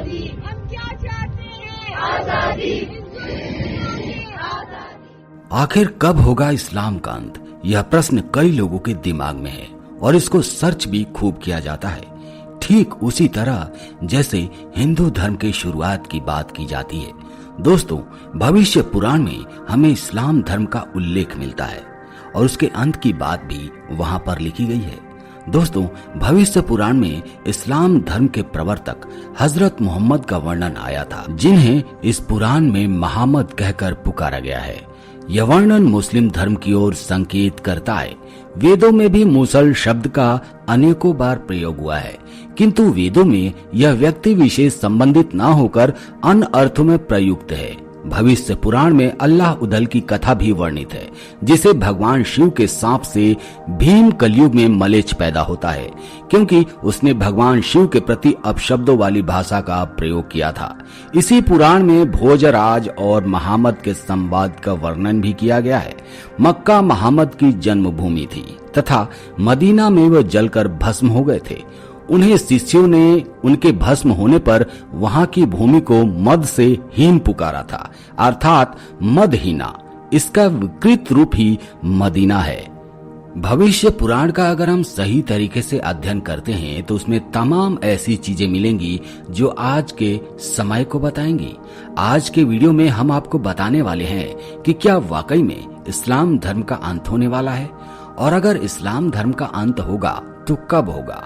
आजादी, हम क्या चाहते हैं? आजादी, आखिर कब होगा इस्लाम का अंत? यह प्रश्न कई लोगों के दिमाग में है और इसको सर्च भी खूब किया जाता है। ठीक उसी तरह जैसे हिंदू धर्म के शुरुआत की बात की जाती है। दोस्तों, भविष्य पुराण में हमें इस्लाम धर्म का उल्लेख मिलता है और उसके अंत की बात भी वहां पर लिखी गई है। दोस्तों, भविष्य पुराण में इस्लाम धर्म के प्रवर्तक हजरत मोहम्मद का वर्णन आया था, जिन्हें इस पुराण में मोहम्मद कहकर पुकारा गया है। यह वर्णन मुस्लिम धर्म की ओर संकेत करता है। वेदों में भी मुसल शब्द का अनेकों बार प्रयोग हुआ है, किंतु वेदों में यह व्यक्ति विशेष संबंधित न होकर अन्य अर्थों में प्रयुक्त है। भविष्य पुराण में अल्लाह उदल की कथा भी वर्णित है, जिसे भगवान शिव के सांप से भीम कलयुग में मलेच्छ पैदा होता है, क्योंकि उसने भगवान शिव के प्रति अपशब्दों वाली भाषा का प्रयोग किया था। इसी पुराण में भोजराज और मोहम्मद के संवाद का वर्णन भी किया गया है। मक्का मोहम्मद की जन्मभूमि थी तथा मदीना में वह जलकर भस्म हो गए थे। उन्हें शिष्यों ने उनके भस्म होने पर वहां की भूमि को मद से हीन पुकारा था, अर्थात मदहीना। इसका विकृत रूप ही मदीना है। भविष्य पुराण का अगर हम सही तरीके से अध्ययन करते हैं तो उसमें तमाम ऐसी चीजें मिलेंगी जो आज के समय को बताएंगी। आज के वीडियो में हम आपको बताने वाले हैं कि क्या वाकई में इस्लाम धर्म का अंत होने वाला है, और अगर इस्लाम धर्म का अंत होगा तो कब होगा।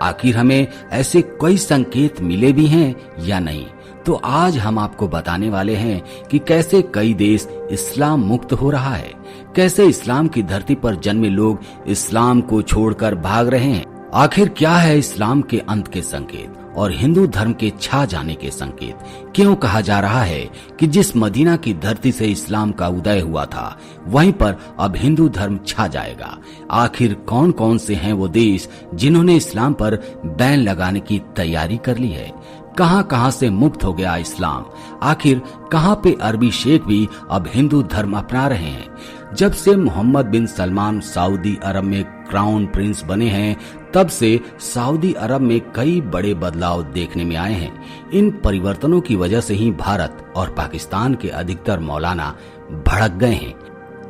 आखिर हमें ऐसे कई संकेत मिले भी हैं या नहीं। तो आज हम आपको बताने वाले हैं कि कैसे कई देश इस्लाम मुक्त हो रहा है, कैसे इस्लाम की धरती पर जन्मे लोग इस्लाम को छोड़कर भाग रहे हैं। आखिर क्या है इस्लाम के अंत के संकेत और हिंदू धर्म के छा जाने के संकेत। क्यों कहा जा रहा है कि जिस मदीना की धरती से इस्लाम का उदय हुआ था वहीं पर अब हिंदू धर्म छा जाएगा। आखिर कौन कौन से हैं वो देश जिन्होंने इस्लाम पर बैन लगाने की तैयारी कर ली है। कहां कहां से मुक्त हो गया इस्लाम। आखिर कहां पे अरबी शेख भी अब हिंदू धर्म अपना रहे हैं। जब से मोहम्मद बिन सलमान सऊदी अरब में क्राउन प्रिंस बने हैं तब से सऊदी अरब में कई बड़े बदलाव देखने में आए हैं। इन परिवर्तनों की वजह से ही भारत और पाकिस्तान के अधिकतर मौलाना भड़क गए हैं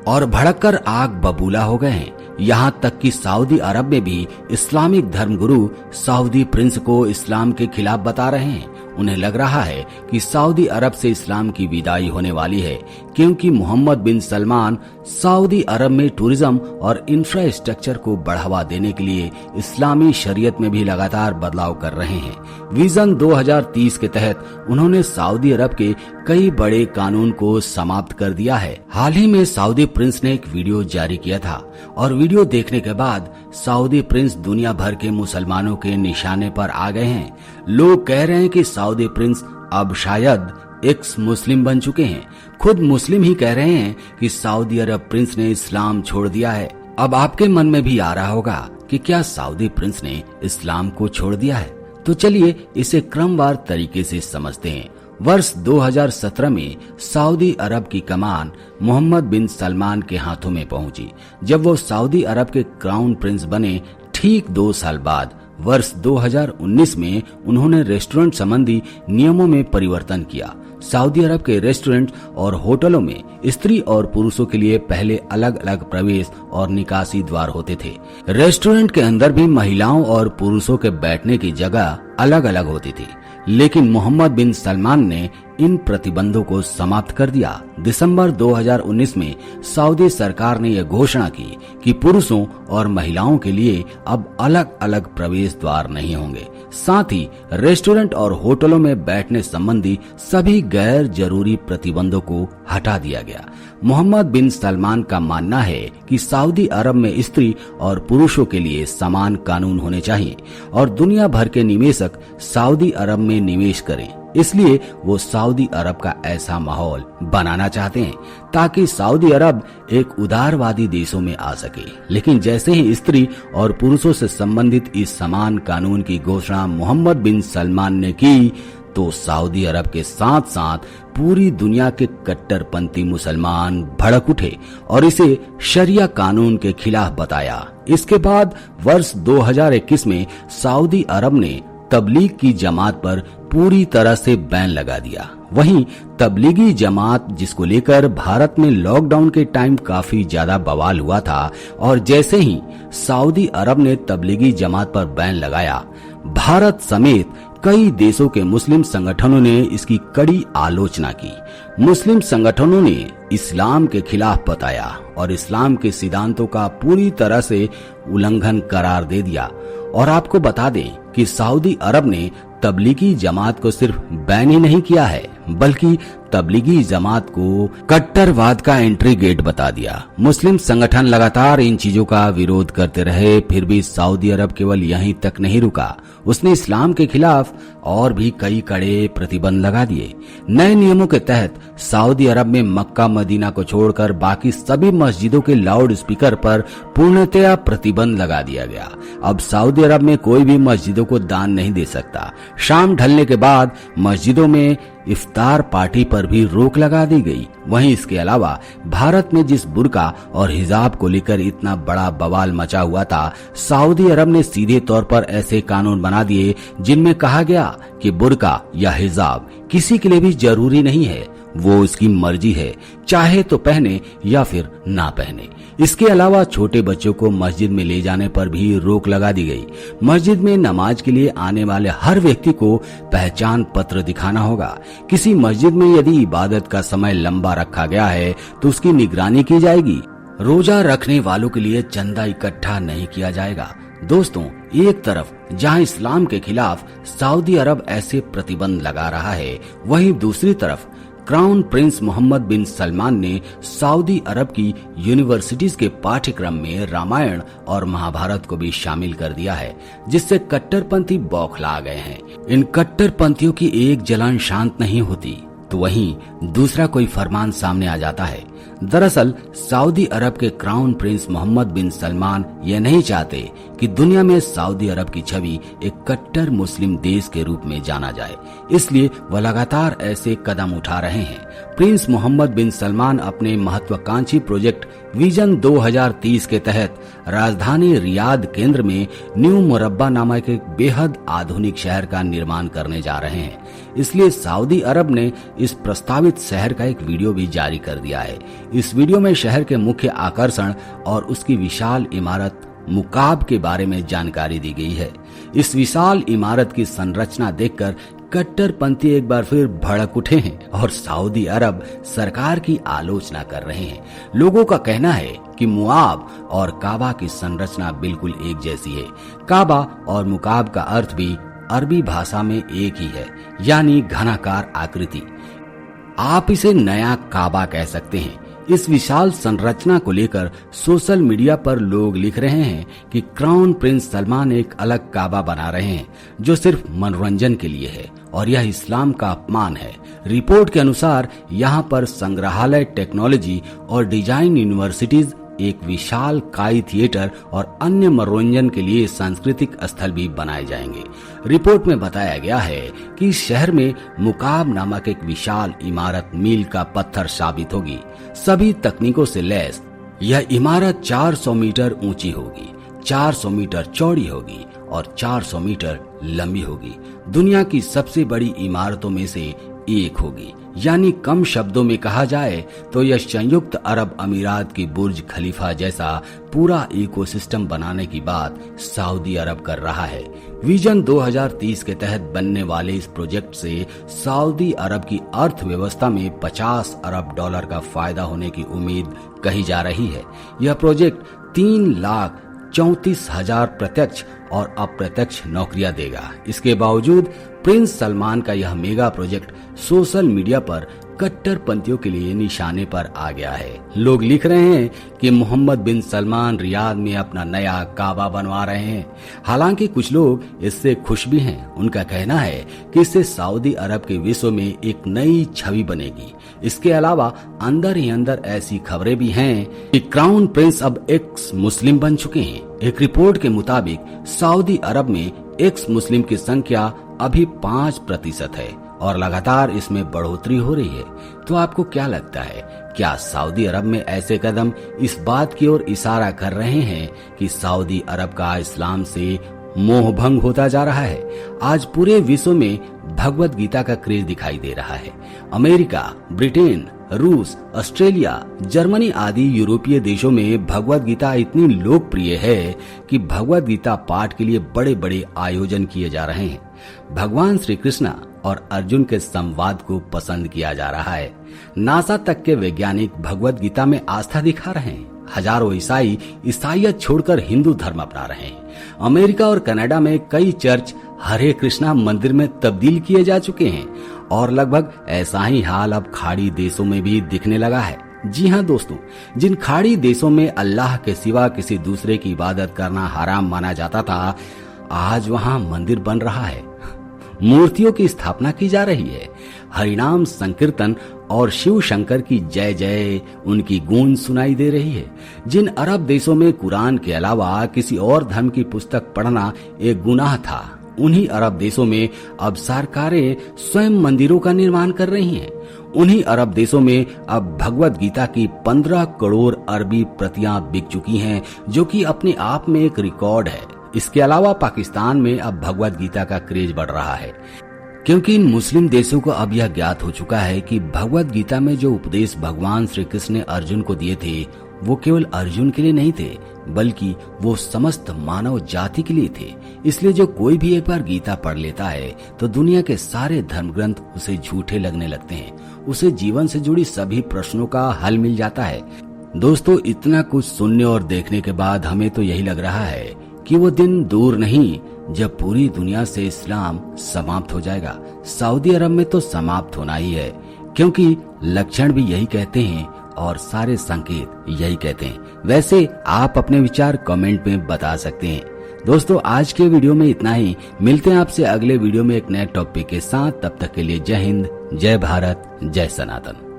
और भड़ककर आग बबूला हो गए हैं। यहाँ तक कि सऊदी अरब में भी इस्लामिक धर्मगुरु सऊदी प्रिंस को इस्लाम के खिलाफ बता रहे हैं। उन्हें लग रहा है कि सऊदी अरब से इस्लाम की विदाई होने वाली है, क्योंकि मोहम्मद बिन सलमान सऊदी अरब में टूरिज्म और इंफ्रास्ट्रक्चर को बढ़ावा देने के लिए इस्लामी शरीयत में भी लगातार बदलाव कर रहे हैं। विजन 2030 के तहत उन्होंने सऊदी अरब के कई बड़े कानून को समाप्त कर दिया है। हाल ही में सऊदी प्रिंस ने एक वीडियो जारी किया था और वीडियो देखने के बाद सऊदी प्रिंस दुनिया भर के मुसलमानों के निशाने पर आ गए हैं। लोग कह रहे हैं कि सऊदी प्रिंस अब शायद एक्स मुस्लिम बन चुके हैं। खुद मुस्लिम ही कह रहे हैं कि सऊदी अरब प्रिंस ने इस्लाम छोड़ दिया है। अब आपके मन में भी आ रहा होगा कि क्या सऊदी प्रिंस ने इस्लाम को छोड़ दिया है। तो चलिए इसे क्रमवार तरीके से समझते हैं। वर्ष 2017 में सऊदी अरब की कमान मोहम्मद बिन सलमान के हाथों में पहुंची। जब वो सऊदी अरब के क्राउन प्रिंस बने ठीक 2 साल बाद वर्ष 2019 में उन्होंने रेस्टोरेंट संबंधी नियमों में परिवर्तन किया। सऊदी अरब के रेस्टोरेंट और होटलों में स्त्री और पुरुषों के लिए पहले अलग अलग प्रवेश और निकासी द्वार होते थे। रेस्टोरेंट के अंदर भी महिलाओं और पुरुषों के बैठने की जगह अलग अलग होती थी, लेकिन मोहम्मद बिन सलमान ने इन प्रतिबंधों को समाप्त कर दिया। दिसंबर 2019 में सऊदी सरकार ने यह घोषणा की कि पुरुषों और महिलाओं के लिए अब अलग अलग प्रवेश द्वार नहीं होंगे। साथ ही रेस्टोरेंट और होटलों में बैठने संबंधी सभी गैर जरूरी प्रतिबंधों को हटा दिया गया। मोहम्मद बिन सलमान का मानना है कि सऊदी अरब में स्त्री और पुरुषों के लिए समान कानून होने चाहिए और दुनिया भर के निवेशक सऊदी अरब में निवेश करें। इसलिए वो सऊदी अरब का ऐसा माहौल बनाना चाहते हैं ताकि सऊदी अरब एक उदारवादी देशों में आ सके। लेकिन जैसे ही स्त्री और पुरुषों से संबंधित इस समान कानून की घोषणा मोहम्मद बिन सलमान ने की तो सऊदी अरब के साथ साथ पूरी दुनिया के कट्टरपंथी मुसलमान भड़क उठे और इसे शरिया कानून के खिलाफ बताया। इसके बाद वर्ष 2021 में सऊदी अरब ने तबलीग की जमात पर पूरी तरह से बैन लगा दिया। वहीं तबलीगी जमात, जिसको लेकर भारत में लॉकडाउन के टाइम काफी ज्यादा बवाल हुआ था, और जैसे ही सऊदी अरब ने तबलीगी जमात पर बैन लगाया, भारत समेत कई देशों के मुस्लिम संगठनों ने इसकी कड़ी आलोचना की। मुस्लिम संगठनों ने इस्लाम के खिलाफ बताया और इस्लाम के सिद्धांतों का पूरी तरह से उल्लंघन करार दे दिया। और आपको बता दें कि सऊदी अरब ने तबलीगी जमात को सिर्फ बैन ही नहीं किया है, बल्कि तबलीगी जमात को कट्टरवाद का एंट्री गेट बता दिया। मुस्लिम संगठन लगातार इन चीजों का विरोध करते रहे, फिर भी सऊदी अरब केवल यहीं तक नहीं रुका। उसने इस्लाम के खिलाफ और भी कई कड़े प्रतिबंध लगा दिए। नए नियमों के तहत सऊदी अरब में मक्का मदीना को छोड़कर बाकी सभी मस्जिदों के लाउड स्पीकर पर पूर्णतया प्रतिबंध लगा दिया गया। अब सऊदी अरब में कोई भी मस्जिदों को दान नहीं दे सकता। शाम ढलने के बाद मस्जिदों में इफ्तार पार्टी पर भी रोक लगा दी गई। वहीं इसके अलावा भारत में जिस बुर्का और हिजाब को लेकर इतना बड़ा बवाल मचा हुआ था, सऊदी अरब ने सीधे तौर पर ऐसे कानून बना दिए जिनमें कहा गया कि बुर्का या हिजाब किसी के लिए भी जरूरी नहीं है, वो उसकी मर्जी है, चाहे तो पहने या फिर ना पहने। इसके अलावा छोटे बच्चों को मस्जिद में ले जाने पर भी रोक लगा दी गई। मस्जिद में नमाज के लिए आने वाले हर व्यक्ति को पहचान पत्र दिखाना होगा। किसी मस्जिद में यदि इबादत का समय लंबा रखा गया है तो उसकी निगरानी की जाएगी। रोजा रखने वालों के लिए चंदा इकट्ठा नहीं किया जाएगा। दोस्तों, एक तरफ जहां इस्लाम के खिलाफ सऊदी अरब ऐसे प्रतिबंध लगा रहा है, वहीं दूसरी तरफ क्राउन प्रिंस मोहम्मद बिन सलमान ने सऊदी अरब की यूनिवर्सिटीज के पाठ्यक्रम में रामायण और महाभारत को भी शामिल कर दिया है, जिससे कट्टरपंथी बौखला गए हैं। इन कट्टरपंथियों की एक जलन शांत नहीं होती तो वहीं दूसरा कोई फरमान सामने आ जाता है। दरअसल सऊदी अरब के क्राउन प्रिंस मोहम्मद बिन सलमान ये नहीं चाहते कि दुनिया में सऊदी अरब की छवि एक कट्टर मुस्लिम देश के रूप में जाना जाए, इसलिए वह लगातार ऐसे कदम उठा रहे हैं। प्रिंस मोहम्मद बिन सलमान अपने महत्वाकांक्षी प्रोजेक्ट विजन 2030 के तहत राजधानी रियाद केंद्र में न्यू मुरब्बा नामक एक बेहद आधुनिक शहर का निर्माण करने जा रहे हैं। इसलिए सऊदी अरब ने इस प्रस्तावित शहर का एक वीडियो भी जारी कर दिया है। इस वीडियो में शहर के मुख्य आकर्षण और उसकी विशाल इमारत मुकाब के बारे में जानकारी दी गई है। इस विशाल इमारत की संरचना देखकर कट्टरपंथी एक बार फिर भड़क उठे हैं और सऊदी अरब सरकार की आलोचना कर रहे हैं। लोगों का कहना है कि मुआब और काबा की संरचना बिल्कुल एक जैसी है। काबा और मुकाब का अर्थ भी अरबी भाषा में एक ही है, यानी घनाकार आकृति। आप इसे नया काबा कह सकते हैं। इस विशाल संरचना को लेकर सोशल मीडिया पर लोग लिख रहे हैं कि क्राउन प्रिंस सलमान एक अलग काबा बना रहे हैं जो सिर्फ मनोरंजन के लिए है और यह इस्लाम का अपमान है। रिपोर्ट के अनुसार यहाँ पर संग्रहालय, टेक्नोलॉजी और डिजाइन यूनिवर्सिटीज, एक विशाल काई थिएटर और अन्य मनोरंजन के लिए सांस्कृतिक स्थल भी बनाए जाएंगे। रिपोर्ट में बताया गया है कि इस शहर में मुकाब नामक एक विशाल इमारत मील का पत्थर साबित होगी। सभी तकनीकों से लैस यह इमारत 400 मीटर ऊंची होगी, 400 मीटर चौड़ी होगी और 400 मीटर लंबी होगी। दुनिया की सबसे बड़ी इमारतों में से एक होगी। यानी कम शब्दों में कहा जाए तो यह संयुक्त अरब अमीरात की बुर्ज खलीफा जैसा पूरा इकोसिस्टम बनाने की बात सऊदी अरब कर रहा है। विजन 2030 के तहत बनने वाले इस प्रोजेक्ट से सऊदी अरब की अर्थव्यवस्था में 50 अरब डॉलर का फायदा होने की उम्मीद कही जा रही है। यह प्रोजेक्ट 3,34,000 प्रत्यक्ष और अप्रत्यक्ष नौकरियां देगा। इसके बावजूद प्रिंस सलमान का यह मेगा प्रोजेक्ट सोशल मीडिया पर कट्टरपंथियों के लिए निशाने पर आ गया है। लोग लिख रहे हैं कि मोहम्मद बिन सलमान रियाद में अपना नया काबा बनवा रहे हैं। हालांकि कुछ लोग इससे खुश भी हैं। उनका कहना है कि इससे सऊदी अरब के विश्व में एक नई छवि बनेगी। इसके अलावा अंदर ही अंदर ऐसी खबरें भी हैं कि क्राउन प्रिंस अब एक्स मुस्लिम बन चुके हैं। एक रिपोर्ट के मुताबिक सऊदी अरब में एक्स मुस्लिम की संख्या अभी 5% है और लगातार इसमें बढ़ोतरी हो रही है। तो आपको क्या लगता है, क्या सऊदी अरब में ऐसे कदम इस बात की ओर इशारा कर रहे हैं कि सऊदी अरब का इस्लाम से मोह भंग होता जा रहा है? आज पूरे विश्व में भगवत गीता का क्रेज दिखाई दे रहा है। अमेरिका, ब्रिटेन, रूस, ऑस्ट्रेलिया, जर्मनी आदि यूरोपीय देशों में भगवत गीता इतनी लोकप्रिय है कि भगवत गीता पाठ के लिए बड़े बड़े आयोजन किए जा रहे हैं। भगवान श्री कृष्ण और अर्जुन के संवाद को पसंद किया जा रहा है। नासा तक के वैज्ञानिक भगवत गीता में आस्था दिखा रहे हैं। हजारों ईसाई ईसाइयत छोड़कर हिंदू धर्म अपना रहे हैं। अमेरिका और कनाडा में कई चर्च हरे कृष्णा मंदिर में तब्दील किए जा चुके हैं और लगभग ऐसा ही हाल अब खाड़ी देशों में भी दिखने लगा है। जी हाँ दोस्तों, जिन खाड़ी देशों में अल्लाह के सिवा किसी दूसरे की इबादत करना हराम माना जाता था, आज वहाँ मंदिर बन रहा है, मूर्तियों की स्थापना की जा रही है, हरिनाम संकीर्तन और शिव शंकर की जय जय उनकी गूंज सुनाई दे रही है। जिन अरब देशों में कुरान के अलावा किसी और धर्म की पुस्तक पढ़ना एक गुनाह था, उन्हीं अरब देशों में अब सरकारें स्वयं मंदिरों का निर्माण कर रही हैं। उन्हीं अरब देशों में अब भगवत गीता की 15 करोड़ अरबी प्रतियां बिक चुकी हैं, जो कि अपने आप में एक रिकॉर्ड है। इसके अलावा पाकिस्तान में अब भगवत गीता का क्रेज बढ़ रहा है, क्योंकि इन मुस्लिम देशों को अब यह ज्ञात हो चुका है कि भगवत गीता में जो उपदेश भगवान श्री कृष्ण ने अर्जुन को दिए थे, वो केवल अर्जुन के लिए नहीं थे, बल्कि वो समस्त मानव जाति के लिए थे। इसलिए जो कोई भी एक बार गीता पढ़ लेता है तो दुनिया के सारे धर्म ग्रंथ उसे झूठे लगने लगते हैं। उसे जीवन से जुड़ी सभी प्रश्नों का हल मिल जाता है। दोस्तों, इतना कुछ सुनने और देखने के बाद हमें तो यही लग रहा है कि वो दिन दूर नहीं जब पूरी दुनिया से इस्लाम समाप्त हो जाएगा। सऊदी अरब में तो समाप्त होना ही है, क्योंकि लक्षण भी यही कहते हैं और सारे संकेत यही कहते हैं। वैसे आप अपने विचार कमेंट में बता सकते हैं। दोस्तों, आज के वीडियो में इतना ही। मिलते हैं आपसे अगले वीडियो में एक नए टॉपिक के साथ। तब तक के लिए जय हिंद, जय भारत, जय सनातन।